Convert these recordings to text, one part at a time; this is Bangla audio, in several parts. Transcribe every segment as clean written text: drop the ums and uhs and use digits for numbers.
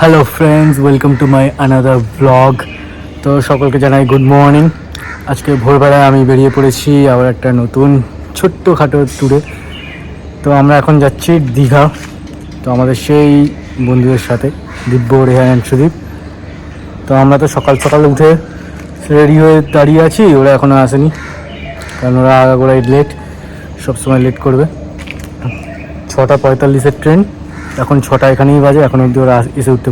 Hello friends, welcome to my another blog. তো সকলকে জানাই গুড মর্নিং। আজকে ভোরবেলায় আমি বেরিয়ে পড়েছি আবার একটা নতুন ছোট্টখাটো ট্যুরে। তো আমরা এখন যাচ্ছি দীঘা। তো আমাদের সেই বন্ধুদের সাথে দিব্য, রেহান অ্যান্ড সুদীপ। তো আমরা তো সকাল সকাল উঠে রেডি হয়ে দাঁড়িয়ে আছি, ওরা এখনও আসেনি কারণ ওরা আগাগোড়াই লেট, সবসময় লেট করবে। 6:45-এর ট্রেন, এখন 6টা এখানেই বাজে, এখন অবধি ওরা এসে উঠতে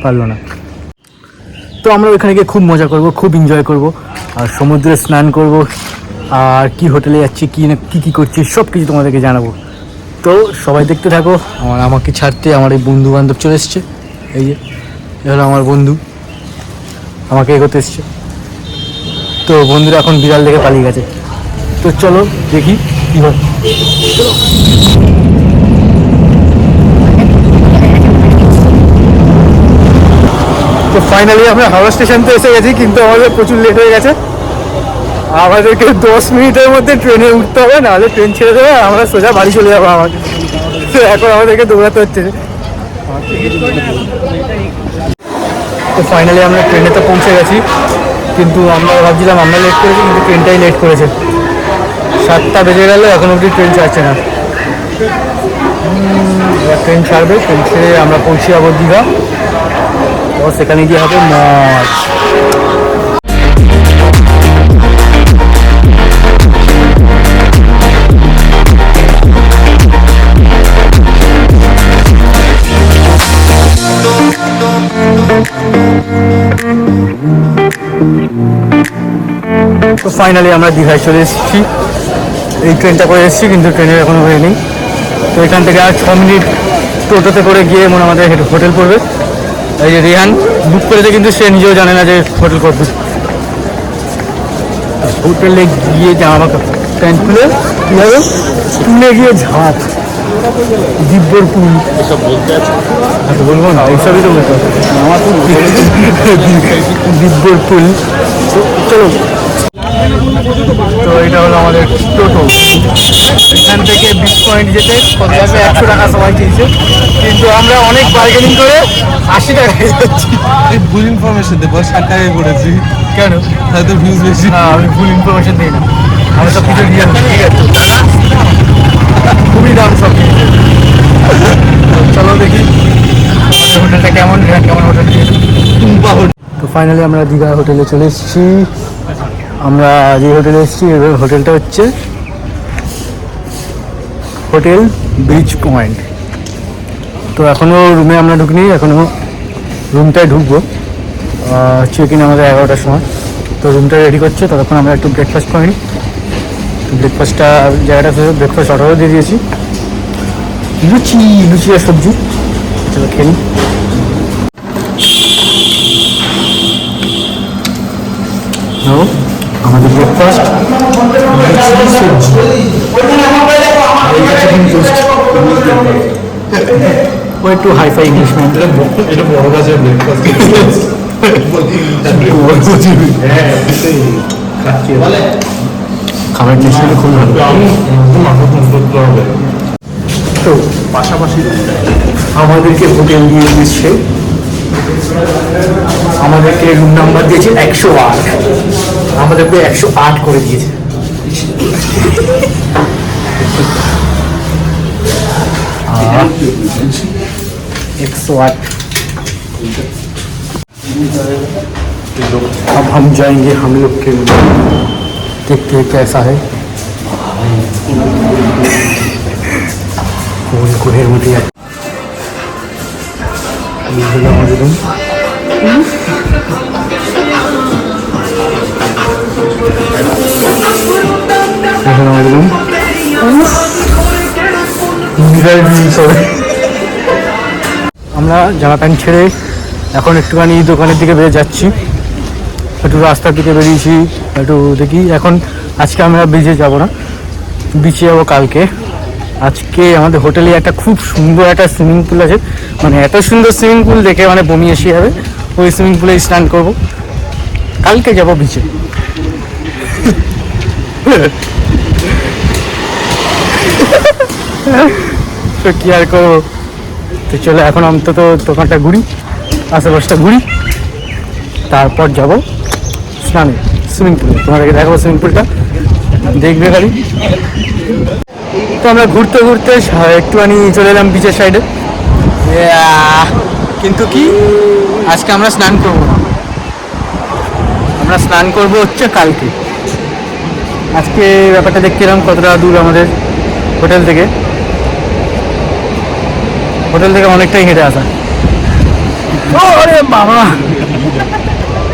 পারলো না। তো আমরা ওইখানে গিয়ে খুব মজা করব, খুব এনজয় করব, আর সমুদ্রে স্নান করব, আর কি হোটেলে যাচ্ছি, কী না কী করছি সব কিছু তোমাদেরকে জানাবো। তো সবাই দেখতে থাকো। আমাকে ছাড়তে আমার এই বন্ধু বান্ধব চলে এসছে। এই যে এ হলো আমার বন্ধু, আমাকে এগোতে এসছে। তো বন্ধুরা এখন বিড়াল দেখে পালিয়ে গেছে। তো চলো দেখি কী হয়। চলো। তো ফাইনালি আমরা হাওড়া স্টেশনতে এসে গেছি, কিন্তু আমাদের প্রচুর লেট হয়ে গেছে। আমাদেরকে 10 মিনিটের মধ্যে ট্রেনে উঠতে হবে, নাহলে ট্রেন ছেড়ে দেবে, আমরা সোজা বাড়ি চলে যাবো। আমাকে এখন আমাদেরকে দৌড়াতে হচ্ছে। তো ফাইনালি আমরা ট্রেনে তো পৌঁছে গেছি, কিন্তু আমরা ভাবছিলাম আমরা লেট করেছি, কিন্তু ট্রেনটাই লেট করেছে। 7টা বেজে গেল, এখন অবধি ট্রেন ছাড়ছে না। ট্রেন ছাড়বে, ট্রেন ছেড়ে আমরা পৌঁছে যাবো দীঘা। তো সেখানে গিয়ে হবে মজ। তো ফাইনালি আমরা দীঘায় চলে এসেছি। এই ট্রেনটা করে এসেছি, কিন্তু ট্রেনের এখনো হয়নি। তো এখান থেকে আর 6 মিনিট টোটোতে করে গিয়ে মনে আমাদের হোটেল পড়বে। এই যে রিহান বুক করেছে, কিন্তু সে নিজেও জানে না যে হোটেল করবে। হোটেলে গিয়ে জামা প্যান্ট খুলে কী হবে, পুলে গিয়ে ঝাঁপ, দিব্যর পুল, এসব বলতে আছে বলবো না, এইসবই তো বলতে হবে আমার তো দিব্যর পুল। তো চলো। তো এটা হলো আমাদের টোটো। এখান থেকে বিচ পয়েন্ট যেতে 100 টাকা সময় চেয়েছে, কিন্তু আমরা অনেক বার্গেনিং করে 80 টাকায় যাচ্ছি। ভুল ইনফরমেশন দেবো, 60 টাকায় করেছি। কেন? হয়তো ভিউজ বেশি। না, আমি ভুল ইনফরমেশন দিই না, আমি সব কিছু দিয়ে ঠিক আছে। খুবই দাম সব কিছু। চলো দেখি হোটেলটা কেমন, কেমন হোটেল দিয়েছে। তো ফাইনালি আমরা দীঘা হোটেলে চলে এসেছি। আমরা যে হোটেলে এসেছি, হোটেলটা হচ্ছে হোটেল বিচ পয়েন্ট। তো এখনও রুমে আমরা ঢুকিনি, এখনও রুমটায় ঢুকবো। চেক ইন আমাদের 11টার সময়। তো রুমটা রেডি করছে, ততক্ষণ আমরা একটু ব্রেকফাস্ট করে নিই। ব্রেকফাস্টটা জায়গাটা ব্রেকফাস্ট অর্ডারও দিয়ে দিয়েছি, লুচি আর সবজি। চলো খেয়ে নিই। আমাদের ব্রেকফাস্ট ও একটু হাইফাই ইংলিশ ম্যান। এটা বড় কাজের ব্রেকফাস্ট। খাবার টেস্ট খুব ভালো। তো পাশাপাশি আমাদেরকে হোটেল দিয়ে দিচ্ছে, আমাদেরকে রুম নাম্বার দিয়েছে 108, আমাদেরকে 108 করে দিয়েছে। 108। अब हम जाएंगे हम लोग के रूम, देखते हैं कैसा है। কোহের মধ্যে আমাদের রুম। আমাদের রুম আমরা জামা প্যান্ট ছেড়ে এখন একটুখানি দোকানের দিকে বেরিয়ে যাচ্ছি। একটু রাস্তার দিকে বেরিয়েছি, একটু দেখি। এখন আজকে আমরা বিচে যাব না, বিচে যাবো কালকে। আজকে আমাদের হোটেলে একটা খুব সুন্দর একটা সুইমিং পুল আছে, মানে এত সুন্দর সুইমিং পুল দেখে মানে বমি এসে যাবে। ওই সুইমিং পুলে স্নান করবো, কালকে যাবো বিচে। তো কি আর করবো, তো চলো এখন অন্তত দোকানটা ঘুরি, আশেপাশটা ঘুরি, তারপর যাব স্নানে সুইমিং পুলে। তোমাদেরকে দেখাবো সুইমিং পুলটা, দেখবে খালি। তো আমরা ঘুরতে ঘুরতে একটুখানি চলে এলাম বিচের সাইডে, কিন্তু কি আজকে আমরা স্নান করবো না, আমরা স্নান করবো হচ্ছে কালকে। আজকে ব্যাপারটা দেখতে এলাম কতটা দূর আমাদের হোটেল থেকে অনেকটাই হেঁটে আসা। ওরে বাবা,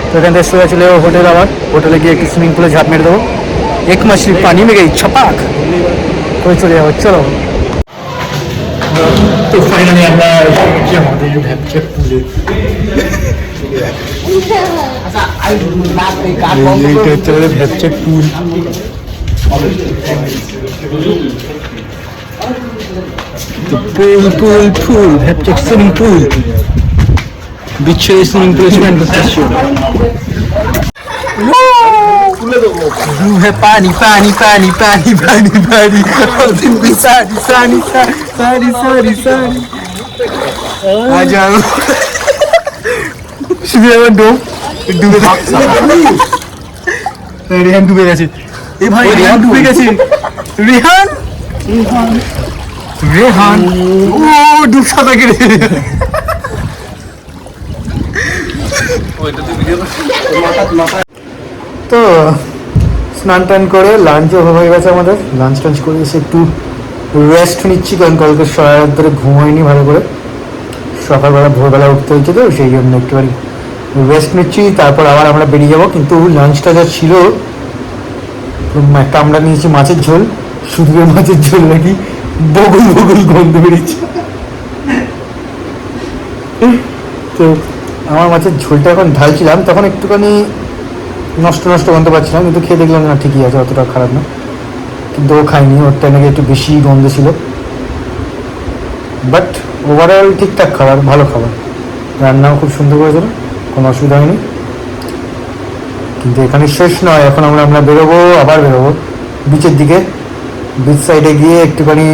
তো এখান থেকে সোজা চলে যাবো হোটেল, আবার হোটেলে গিয়ে একটু সুইমিং পুলে ঝাঁপ মেরে দেবো। এক মাসি পানি में गई छपाक করে চলে যাবো। চলো, তো ফাইনালি আমরা আমাদের ভ্যাপচেক পুলে, এইটা হচ্ছে আমাদের ভ্যাপচেক পুল। পুল পুল পুল ভ্যাপচেক সুইমিং পুল, বিচ্ছের সুইমিং পুল है पानी पानी पानी पानी पानी पानी सारी सारी सारी सारी सारी आ जाओ। শুধু আমার ডুবে রেহান ডুবে গেছে। এ ভাই রেহান ডুবে গেছে, রেহান রেহান ও ডুব সাঁতার কেটে। তো স্নান টান করে লাঞ্চও হয়ে গেছে আমাদের, লাঞ্চ টাঞ্চ করে এসে একটু রেস্ট নিচ্ছি, কারণ কালকে সারা রাত ধরে ঘুম হয়নি ভালো করে, সকালবেলা ভোরবেলা উঠতে হয়েছে, তো সেই জন্য একটুখানি রেস্ট নিচ্ছি। তারপর আবার আমরা বেরিয়ে যাবো, কিন্তু লাঞ্চটা যা ছিল, একটা আমরা নিয়েছি মাছের ঝোল, শুধু মাছের ঝোল নাকি বগল বগল গন্ধ বেরিয়েছে। তো আমার মাছের ঝোলটা এখন ঢালছিলাম, তখন একটুখানি নষ্ট নষ্ট গন্ধ পাচ্ছিলাম, কিন্তু খেয়ে দেখলাম না ঠিকই আছে, অতটা খারাপ না। কিন্তু ও খাইনি, ওরটা নাকি একটু বেশি গন্ধ ছিল, বাট ওভারঅল ঠিকঠাক খাবার, ভালো খাবার, রান্নাও খুব সুন্দর করেছিল, কোনো অসুবিধা হয়নি। কিন্তু এখানে শেষ নয়, এখন আমরা বেরোবো, আবার বেরোবো বিচের দিকে। বিচ সাইডে গিয়ে একটুখানি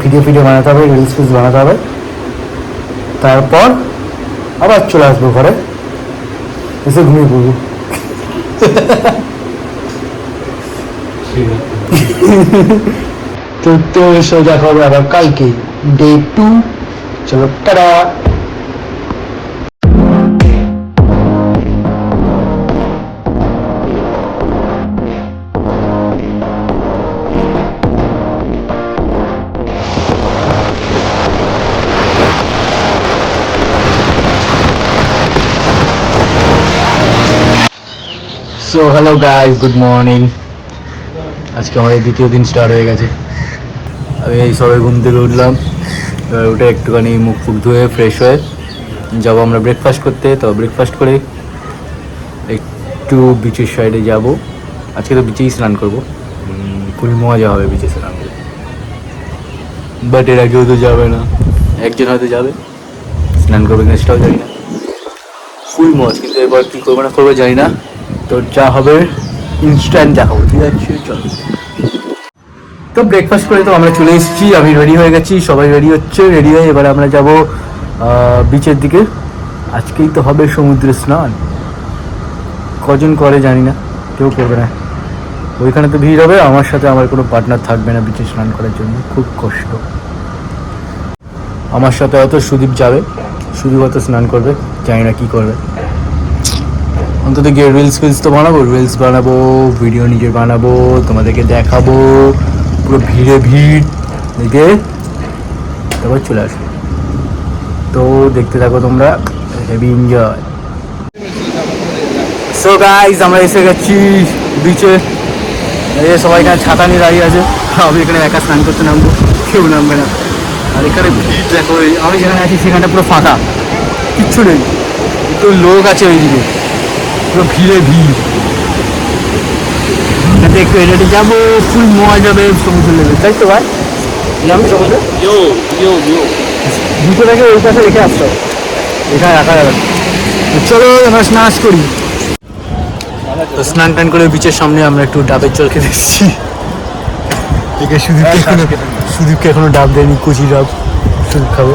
ভিডিও বানাতে হবে, রিলস ফিলস বানাতে হবে, তারপর আবার চলে আসবো ঘরে, এসে ঘুমিয়ে পড়বো। তো সোজা খবর আবার কালকে ডে 2। চলো tata. So hello guys, good morning. আজকে আমাদের দ্বিতীয় দিন স্টার্ট হয়ে গেছে। আমি এই সবাই ঘুম থেকে উঠলাম, এবার উঠে একটুখানি মুখ ফুক ধুয়ে ফ্রেশ হয়ে যাবো আমরা ব্রেকফাস্ট করতে। তো ব্রেকফাস্ট করে একটু বিচের সাইডে যাব। আজকে তো বিচেই স্নান করবো, খুবই মজা হবে বিচে স্নান করে। বাট এরা কেউ তো যাবে না, একজন হয়তো যাবে স্নান করবে, নেক্সটটাও জানি না, ফুল মজ। কিন্তু এবার কী করবো না করবো জানি না, তো যা হবে ইনস্ট্যান্ট দেখাবো, ঠিক আছে? চলো। তো ব্রেকফাস্ট করে তো আমরা চলে এসেছি, আমি রেডি হয়ে গেছি, সবাই রেডি হচ্ছে, রেডি হয়ে এবার আমরা যাব বিচের দিকে। আজকেই তো হবে সমুদ্রে স্নান, কজন করে জানি না, কেউ করবে না। ওইখানে তো ভিড় হবে, আমার সাথে আমার কোনো পার্টনার থাকবে না বিচে স্নান করার জন্য, খুব কষ্ট। আমার সাথে হয়তো সুদীপ যাবে, সুদীপ হয়তো স্নান করবে, জানি না কী করবে। অন্তত গিয়ে রিলস ফিলস তো বানাবো, রিলস বানাবো, ভিডিও নিজে বানাবো, তোমাদেরকে দেখাবো, পুরো ভিড়ে ভিড় দেখে তারপর চলে আসবো। তো দেখতে থাকো তোমরা, হেভি এনজয়। সো গাইস, আমরা এসে গেছি বিচে। এই সবাই এখানে ছাতা নিয়ে দাঁড়িয়ে আছে, আমি এখানে একা স্নান করতে নামবো, কেউ নামবে না। আর এখানে ভিড় দেখো, আমি যেখানে আছি সেখানটা পুরো ফাঁকা, কিচ্ছু নেই, একটু লোক আছে ওইদিকে, পুরো ভিড়ে ভিড়। একটু এটাতে যাবো, ফুল মজা যাবে, সমুদ্র নেবে, তাই তো ভাই? যাবে সমুদ্রে, দুটোটাকে ওই পাশে রেখে আসতে হবে, এখানে রাখা যাবে। চলো আমরা স্নান করি। তো স্নান টান করে বিচের সামনে আমরা একটু ডাবের জল খেতে এসেছি। সুদীপকে এখনো ডাব দেয়নি, কচি ডাব, সুদীপ খাবে।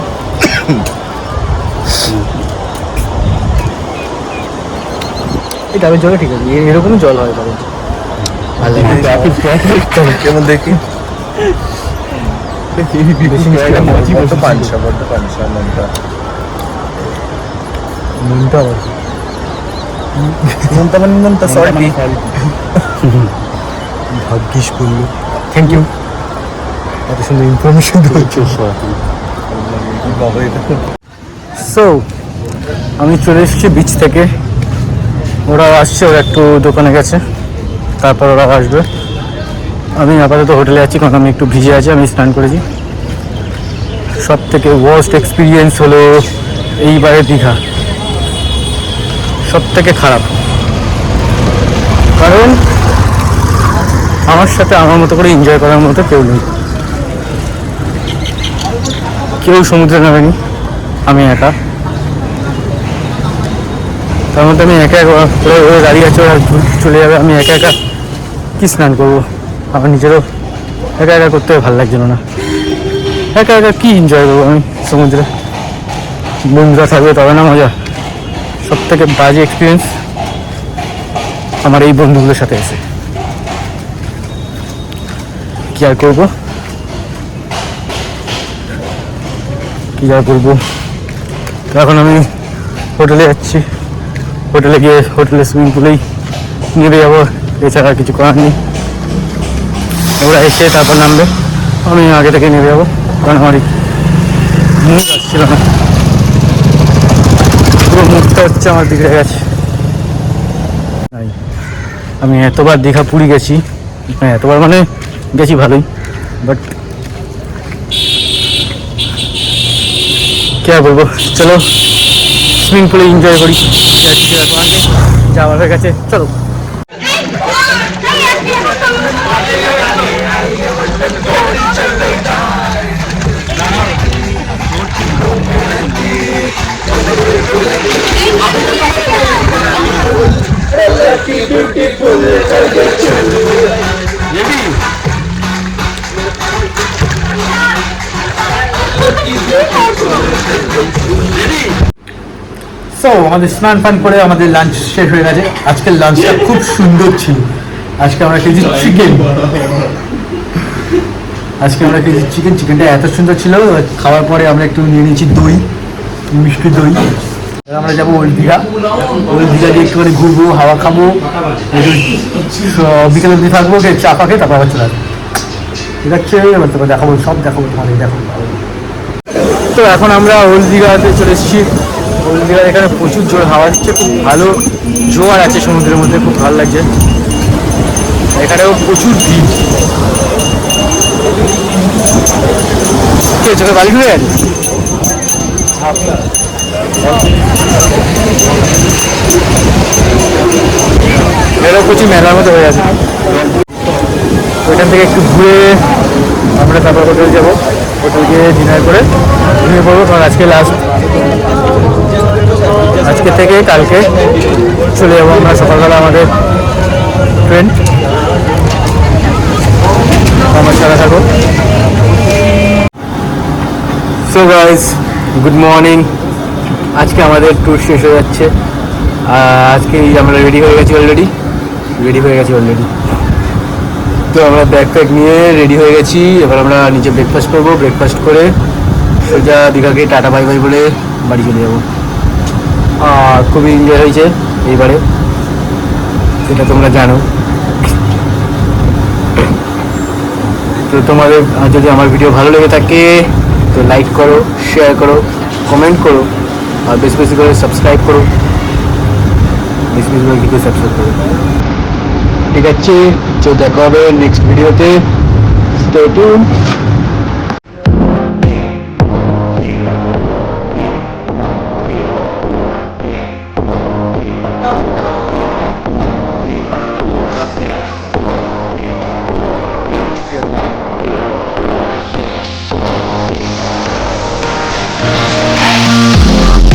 এই ডাবের জলে ঠিক আছে, এরকমই জল হয় কারণ ভালো লাগে। কেমন দেখি বড্ড পানসা মনটা। নুনটা আবার মনটা সরি। ভাগ্যিস বললো। থ্যাংক ইউ, এত সুন্দর ইনফরমেশন দিয়েছো। সো আমি চলে এসেছি বিচ থেকে, ওরা আসছে, ওরা একটু দোকানে গেছে, তারপর ওরা আসবে। আমি আপাতত হোটেলে আছি কারণ আমি একটু ভিজে আছি, আমি স্নান করেছি। সব থেকে ওয়ার্স্ট এক্সপিরিয়েন্স হলো এইবারে দীঘা, সব থেকে খারাপ। কারণ আমার সাথে আমার মতো করে এনজয় করার মতো কেউ নেই, কেউ সমুদ্রে নামেনি, আমি একা। তার মধ্যে আমি একা একা দাঁড়িয়ে আছে, ওরা চলে যাবে, আমি একা একা কি স্নান করবো? আমার নিজেরও একা একা করতে ভালো লাগছিল না। একা একা কি এনজয় করবো আমি সমুদ্রে? বন্ধুরা থাকবে তবে না মজা। সব থেকে বাজে এক্সপিরিয়েন্স আমার এই বন্ধুগুলোর সাথে এসে। কি আর করবো, কি আর করবো। তো এখন আমি হোটেলে যাচ্ছি, হোটেলে গিয়ে হোটেলের সুইমিং পুলেই নেমে যাবো, এছাড়া কিছু করার নেই। ওরা এসে তারপর নামবে, আমি আগে থেকে নেমে যাবো কারণ আমার মুড আসছিল না, পুরো মুডটা হচ্ছে আমার দিকে গেছে। আমি এতবার দীঘা পুরী গেছি, এতবার মানে গেছি ভালোই, বাট কি আর বলবো। চলো সুইমিং পুলে এনজয় করি, যাওয়ার হয়ে গেছে, চলো। সো আমাদের স্নান পান করে আমাদের লাঞ্চ শেষ হয়ে গেছে। আজকের লাঞ্চটা খুব সুন্দর ছিল। আজকে আমরা খেয়েছি চিকেন, চিকেনটা এত সুন্দর ছিল। খাওয়ার পরে আমরা একটু নিয়ে নিয়েছি দই, মিষ্টি দই। আমরা যাবো ওল্ড দীঘা দিয়ে একটুখানি ঘুরবো, হাওয়া খাবো, বিকেলের দিকে থাকবো, চা পাকে, তারপর আবার চলে আসবো। ঠিক আছে, এবার তোকে দেখাবো, সব দেখাবো তোমাদের, দেখো। তো এখন আমরা ওল্ড দীঘাতে চলে এসেছি। ওল্ড দীঘার এখানে প্রচুর জোর হাওয়া দিচ্ছে, খুব ভালো জোয়ার আছে সমুদ্রের মধ্যে, খুব ভালো লাগছে। এখানেও প্রচুর ভিড়। চোখে বালি ঘুরে গেছে। এরও প্রচুর মেলার মতো হয়ে আছে। ওইখান থেকে একটু ঘুরে আমরা তারপর হোটেল যাবো, হোটেল গিয়ে ডিনার করে ঘুমিয়ে পড়বো, কারণ আজকে লাস্ট। আজকে থেকে কালকে চলে যাবো আমরা সকালবেলা আমাদের ট্রেন। আমার সাথে থাকো। So guys, good morning. আজকে আমাদের ট্যুর শেষ হয়ে যাচ্ছে। আজকে আমরা রেডি হয়ে গেছি অলরেডি। তো আমরা ব্যাগ প্যাক নিয়ে রেডি হয়ে গেছি। এবার আমরা নিচে ব্রেকফাস্ট করবো, ব্রেকফাস্ট করে সোজা দীঘাকে টাটা বাই বাই বলে বাড়ি চলে যাবো। আর খুবই এনজয় হয়েছে এইবারে, সেটা তোমরা জানো। তো তোমাদের যদি আমার ভিডিও ভালো লেগে থাকে তো লাইক করো, শেয়ার করো, কমেন্ট করো, আর বেশি বেশি করে সাবস্ক্রাইব করো, সাবস্ক্রাইব করো। ঠিক আছে, তো দেখা হবে নেক্সট ভিডিওতে। Stay tuned.